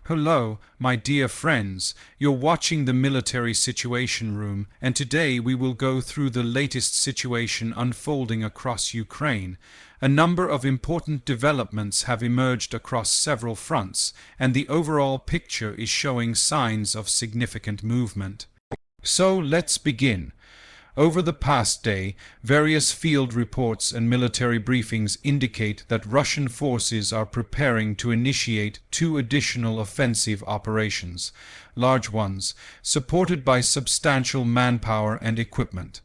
Hello, my dear friends. You're watching the Military Situation Room, and today we will go through the latest situation unfolding across Ukraine. A number of important developments have emerged across several fronts, and the overall picture is showing signs of significant movement. So let's begin. Over the past day, various field reports and military briefings indicate that Russian forces are preparing to initiate 2 additional offensive operations, large ones, supported by substantial manpower and equipment.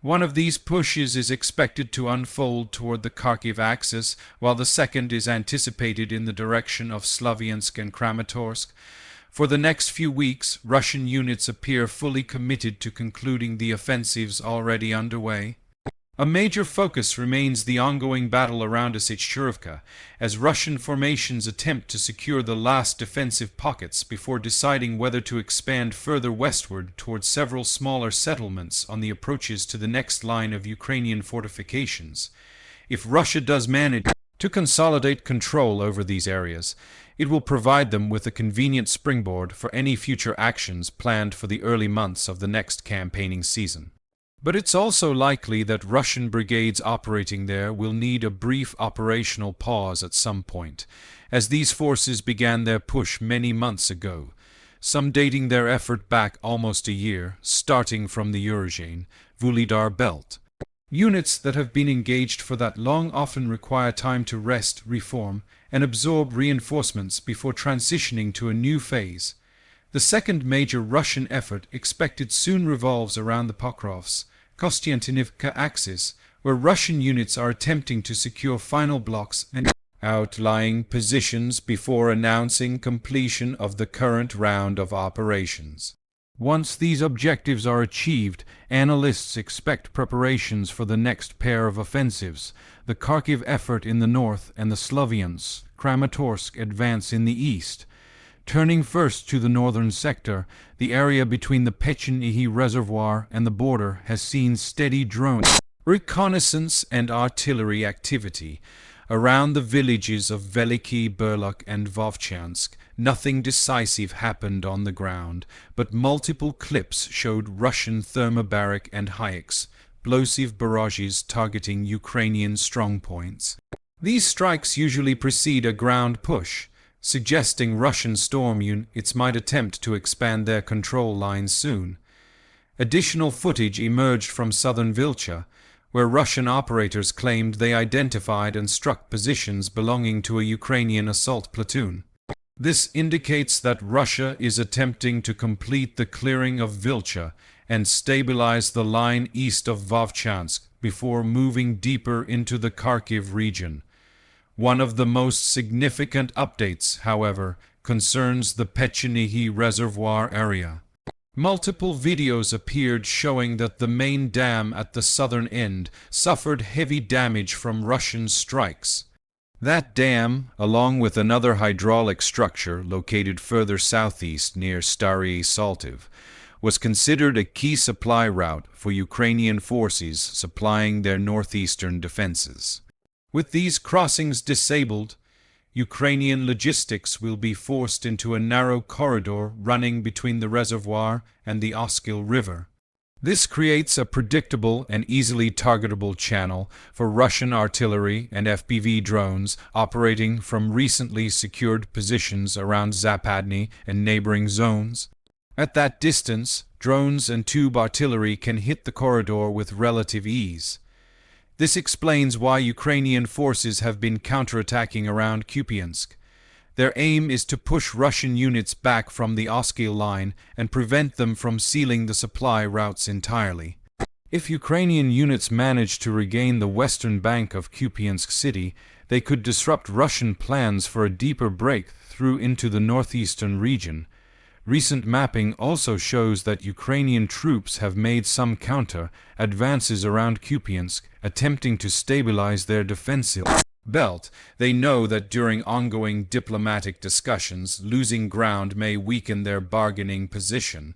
One of these pushes is expected to unfold toward the Kharkiv axis, while the second is anticipated in the direction of Slavyansk and Kramatorsk. For the next few weeks, Russian units appear fully committed to concluding the offensives already underway. A major focus remains the ongoing battle around Sychurivka, as Russian formations attempt to secure the last defensive pockets before deciding whether to expand further westward towards several smaller settlements on the approaches to the next line of Ukrainian fortifications. If Russia does manage to consolidate control over these areas, it will provide them with a convenient springboard for any future actions planned for the early months of the next campaigning season. But it's also likely that Russian brigades operating there will need a brief operational pause at some point, as these forces began their push many months ago, some dating their effort back almost a year, starting from the Uruzhane-Vuhledar belt. Units that have been engaged for that long often require time to rest, reform, and absorb reinforcements before transitioning to a new phase. The second major Russian effort expected soon revolves around the Pokrovsk-Kostiantynivka axis, where Russian units are attempting to secure final blocks and outlying positions before announcing completion of the current round of operations. Once these objectives are achieved, analysts expect preparations for the next pair of offensives, the Kharkiv effort in the north and the Slavyansk-Kramatorsk advance in the east. Turning first to the northern sector, the area between the Pechenyi Reservoir and the border has seen steady drone reconnaissance and artillery activity. Around the villages of Veliky Burlak and Vovchansk, nothing decisive happened on the ground, but multiple clips showed Russian thermobaric and high-explosive barrages targeting Ukrainian strongpoints. These strikes usually precede a ground push, suggesting Russian storm units might attempt to expand their control lines soon. Additional footage emerged from southern Vilcha, where Russian operators claimed they identified and struck positions belonging to a Ukrainian assault platoon. This indicates that Russia is attempting to complete the clearing of Vilcha and stabilize the line east of Vovchansk before moving deeper into the Kharkiv region. One of the most significant updates, however, concerns the Pechenyi Reservoir area. Multiple videos appeared showing that the main dam at the southern end suffered heavy damage from Russian strikes. That dam, along with another hydraulic structure located further southeast near Stary Saltiv, was considered a key supply route for Ukrainian forces supplying their northeastern defenses. With these crossings disabled, Ukrainian logistics will be forced into a narrow corridor running between the reservoir and the Oskil River. This creates a predictable and easily targetable channel for Russian artillery and FPV drones operating from recently secured positions around Zapadny and neighboring zones. At that distance, drones and tube artillery can hit the corridor with relative ease. This explains why Ukrainian forces have been counterattacking around Kupiansk. Their aim is to push Russian units back from the Oskil line and prevent them from sealing the supply routes entirely. If Ukrainian units manage to regain the western bank of Kupiansk city, they could disrupt Russian plans for a deeper break through into the northeastern region. Recent mapping also shows that Ukrainian troops have made some counter-advances around Kupiansk, attempting to stabilize their defensive belt. They know that during ongoing diplomatic discussions, losing ground may weaken their bargaining position.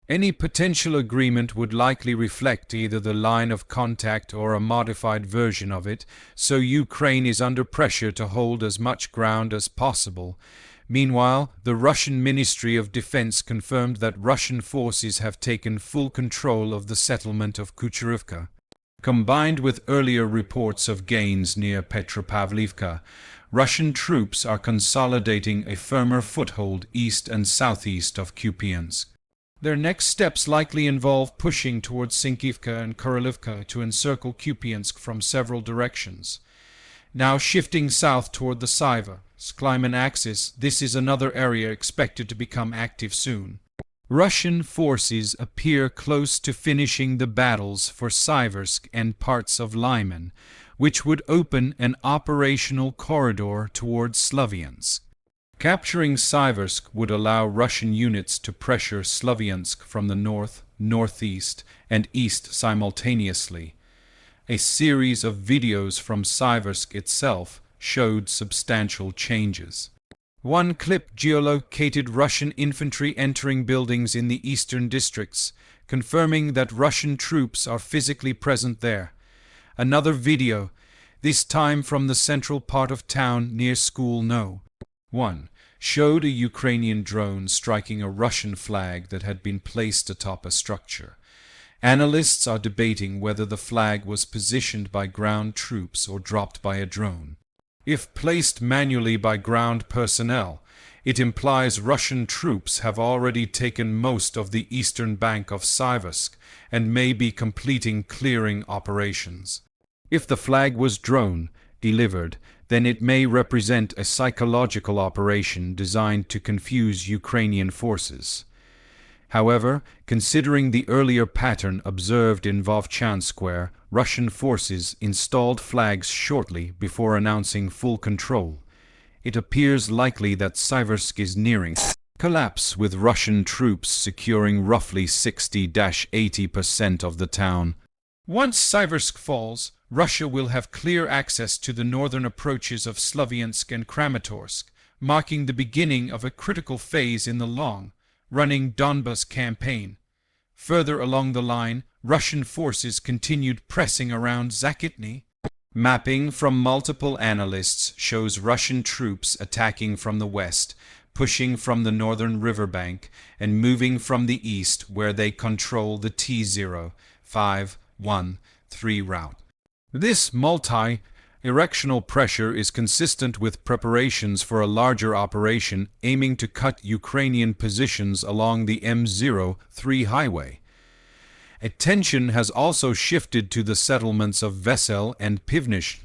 Any potential agreement would likely reflect either the line of contact or a modified version of it, so Ukraine is under pressure to hold as much ground as possible. Meanwhile, the Russian Ministry of Defense confirmed that Russian forces have taken full control of the settlement of Kucherivka. Combined with earlier reports of gains near Petropavlivka, Russian troops are consolidating a firmer foothold east and southeast of Kupiansk. Their next steps likely involve pushing towards Sinkivka and Korolivka to encircle Kupiansk from several directions. Now shifting south toward the Saiva-Sklyman axis, this is another area expected to become active soon. Russian forces appear close to finishing the battles for Siversk and parts of Lyman, which would open an operational corridor towards Slavyansk. Capturing Siversk would allow Russian units to pressure Slavyansk from the north, northeast, and east simultaneously. A series of videos from Siversk itself showed substantial changes. One clip geolocated Russian infantry entering buildings in the eastern districts, confirming that Russian troops are physically present there. Another video, this time from the central part of town near School No. 1, showed a Ukrainian drone striking a Russian flag that had been placed atop a structure. Analysts are debating whether the flag was positioned by ground troops or dropped by a drone. If placed manually by ground personnel, it implies Russian troops have already taken most of the eastern bank of Siversk and may be completing clearing operations. If the flag was drone-delivered, then it may represent a psychological operation designed to confuse Ukrainian forces. However, considering the earlier pattern observed in Vovchan Square, Russian forces installed flags shortly before announcing full control. It appears likely that Siversk is nearing collapse, with Russian troops securing roughly 60–80% of the town. Once Siversk falls, Russia will have clear access to the northern approaches of Slavyansk and Kramatorsk, marking the beginning of a critical phase in the long-running Donbas campaign. Further along the line, Russian forces continued pressing around Zakitny. Mapping from multiple analysts shows Russian troops attacking from the west, pushing from the northern riverbank, and moving from the east where they control the T-0-5-1-3 route. This multi-directional pressure is consistent with preparations for a larger operation aiming to cut Ukrainian positions along the M03 highway. Attention has also shifted to the settlements of Vesel and Pivnish,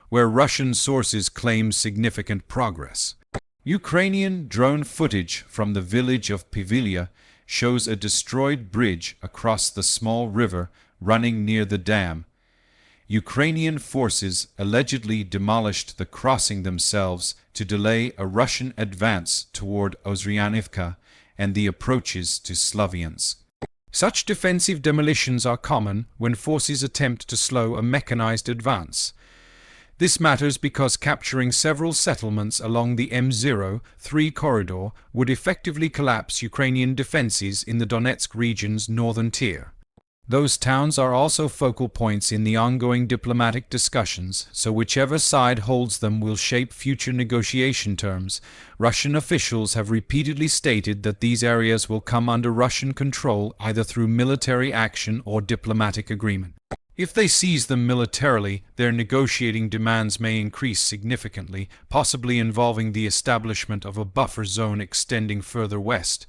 where Russian sources claim significant progress. Ukrainian drone footage from the village of Pivilia shows a destroyed bridge across the small river running near the dam. Ukrainian forces allegedly demolished the crossing themselves to delay a Russian advance toward Ozryanivka and the approaches to Slavyansk. Such defensive demolitions are common when forces attempt to slow a mechanized advance. This matters because capturing several settlements along the M03 corridor would effectively collapse Ukrainian defenses in the Donetsk region's northern tier. Those towns are also focal points in the ongoing diplomatic discussions, so whichever side holds them will shape future negotiation terms. Russian officials have repeatedly stated that these areas will come under Russian control either through military action or diplomatic agreement. If they seize them militarily, their negotiating demands may increase significantly, possibly involving the establishment of a buffer zone extending further west.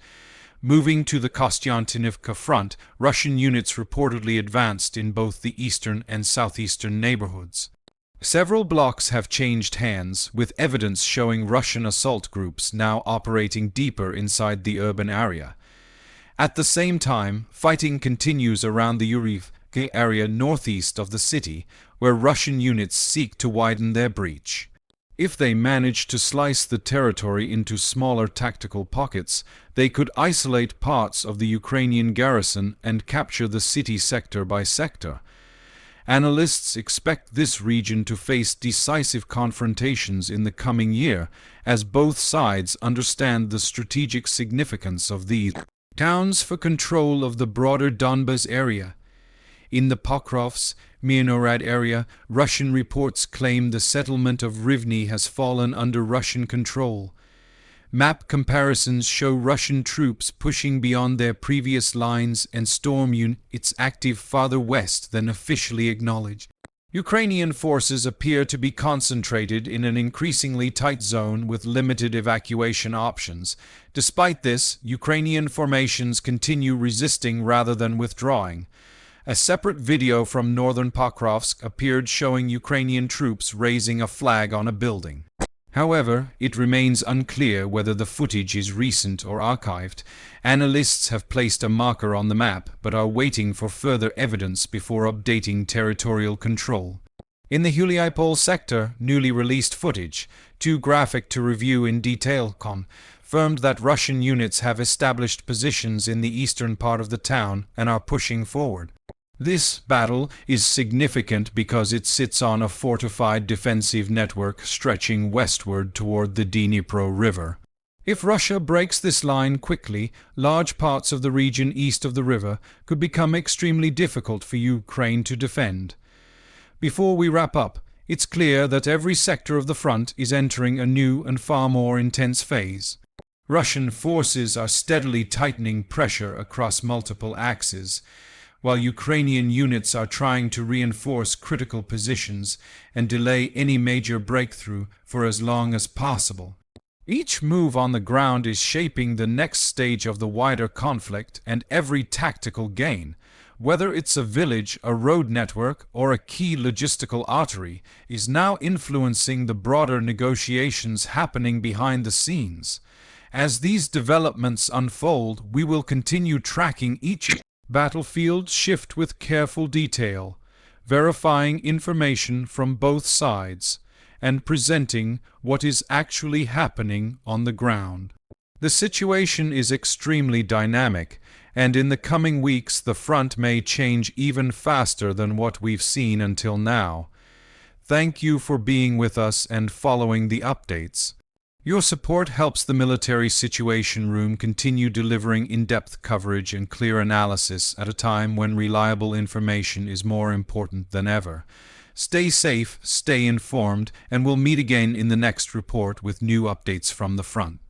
Moving to the Kostiantynivka front, Russian units reportedly advanced in both the eastern and southeastern neighborhoods. Several blocks have changed hands, with evidence showing Russian assault groups now operating deeper inside the urban area. At the same time, fighting continues around the Yurivka area northeast of the city, where Russian units seek to widen their breach. If they manage to slice the territory into smaller tactical pockets, they could isolate parts of the Ukrainian garrison and capture the city sector by sector. Analysts expect this region to face decisive confrontations in the coming year, as both sides understand the strategic significance of these towns for control of the broader Donbas area. In the Pokrovsk, Mirnorad area, Russian reports claim the settlement of Rivne has fallen under Russian control. Map comparisons show Russian troops pushing beyond their previous lines and storm units active farther west than officially acknowledged. Ukrainian forces appear to be concentrated in an increasingly tight zone with limited evacuation options. Despite this, Ukrainian formations continue resisting rather than withdrawing. A separate video from northern Pokrovsk appeared showing Ukrainian troops raising a flag on a building. However, it remains unclear whether the footage is recent or archived. Analysts have placed a marker on the map, but are waiting for further evidence before updating territorial control. In the Huliaipol sector, newly released footage, too graphic to review in detail, confirmed that Russian units have established positions in the eastern part of the town and are pushing forward. This battle is significant because it sits on a fortified defensive network stretching westward toward the Dnipro River. If Russia breaks this line quickly, large parts of the region east of the river could become extremely difficult for Ukraine to defend. Before we wrap up, it's clear that every sector of the front is entering a new and far more intense phase. Russian forces are steadily tightening pressure across multiple axes, while Ukrainian units are trying to reinforce critical positions and delay any major breakthrough for as long as possible. Each move on the ground is shaping the next stage of the wider conflict, and every tactical gain, whether it's a village, a road network, or a key logistical artery, is now influencing the broader negotiations happening behind the scenes. As these developments unfold, we will continue tracking each battlefield shift with careful detail, verifying information from both sides, and presenting what is actually happening on the ground. The situation is extremely dynamic, and in the coming weeks the front may change even faster than what we've seen until now. Thank you for being with us and following the updates. Your support helps the Military Situation Room continue delivering in-depth coverage and clear analysis at a time when reliable information is more important than ever. Stay safe, stay informed, and we'll meet again in the next report with new updates from the front.